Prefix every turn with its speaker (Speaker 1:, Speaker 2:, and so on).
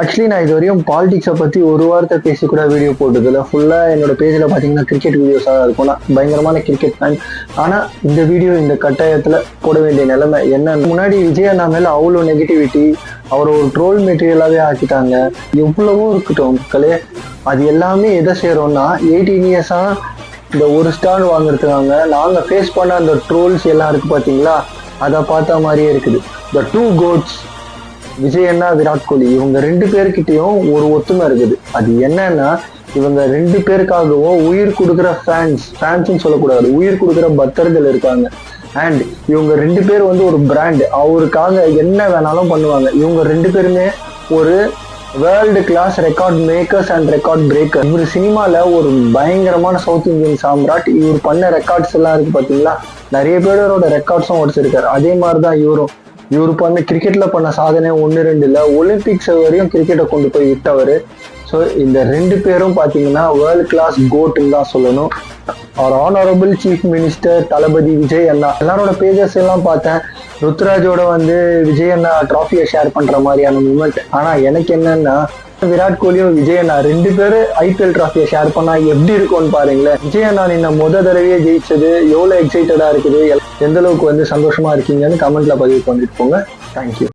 Speaker 1: Actually நான் இது வரையும் பாலிடிக்ஸை பற்றி ஒரு வாரத்தை பேசி கூட வீடியோ போட்டதில்ல. ஃபுல்லாக என்னோட பேஜில் பார்த்தீங்கன்னா கிரிக்கெட் வீடியோஸாக இருக்கும். நான் பயங்கரமான கிரிக்கெட் ஃபேன். ஆனால் இந்த வீடியோ இந்த கட்டாயத்தில் போட வேண்டிய நிலைமை என்ன, முன்னாடி விஜய் அண்ணா மேலே அவ்வளோ நெகட்டிவிட்டி, அவரை ஒரு ட்ரோல் மெட்டீரியலாகவே ஆக்கிட்டாங்க. எவ்வளவோ இருக்கட்டும் மக்களே, அது எல்லாமே எதை சேரும்னா 18 இயர்ஸாக இந்த ஒரு ஸ்டார் வாங்குறதுக்காங்க நாங்கள் ஃபேஸ் பண்ண அந்த ட்ரோல்ஸ் எல்லாம் இருக்குது பார்த்தீங்களா, அதை பார்த்த மாதிரியே இருக்குது. த டூ கோட்ஸ் விஜய் அண்ணா, விராட் கோலி, இவங்க ரெண்டு பேர்கிட்டயும் ஒரு ஒத்துமை இருக்குது. அது என்னன்னா, இவங்க ரெண்டு பேருக்காகவும் உயிர் கொடுக்குற ஃபேன்ஸ்ன்னு சொல்லக்கூடாது, உயிர் கொடுக்குற பக்தர்கள் இருக்காங்க. அண்ட் இவங்க ரெண்டு பேர் வந்து ஒரு பிராண்ட், அவருக்காக என்ன வேணாலும் பண்ணுவாங்க. இவங்க ரெண்டு பேருமே ஒரு world class record makers and record breaker. இவர் சினிமால ஒரு பயங்கரமான சவுத் இந்தியன் சாம்ராட். இவர் பண்ண ரெக்கார்ட்ஸ் எல்லாம் இருக்கு பார்த்தீங்களா, நிறைய பேரோட ரெக்கார்ட்ஸும் உடைச்சிருக்காரு. அதே மாதிரிதான் இவரு பண்ண கிரிக்கெட்ல பண்ண சாதனை 1-2 இல்லை, ஒலிம்பிக்ஸ் வரையும் கிரிக்கெட்டை கொண்டு போய் விட்டவர். ஸோ இந்த ரெண்டு பேரும் பார்த்தீங்கன்னா வேர்ல்டு கிளாஸ் கோட்டுன்னு தான் சொல்லணும். அவர் ஆனரபிள் சீஃப் மினிஸ்டர் தளபதி விஜய் அண்ணா, எல்லாரோட பேஜஸ் எல்லாம் பார்த்தேன். ருத்ராஜோட வந்து விஜய் அண்ணா ட்ராஃபியை ஷேர் பண்ற மாதிரியான மூமெண்ட். ஆனா எனக்கு என்னன்னா, விராட் கோலியும் விஜய் அண்ணா ரெண்டு பேரும் ஐபிஎல் ட்ராஃபியை ஷேர் பண்ணா எப்படி இருக்கும்னு பாருங்களேன். விஜய் அண்ணா இந்த தடவையே ஜெயிச்சது எவ்வளவு எக்ஸைட்டடா இருக்குது, எந்த அளவுக்கு வந்து சந்தோஷமா இருக்கீங்கன்னு கமெண்ட்ல பதிவு பண்ணிட்டு போங்க. தேங்க்யூ.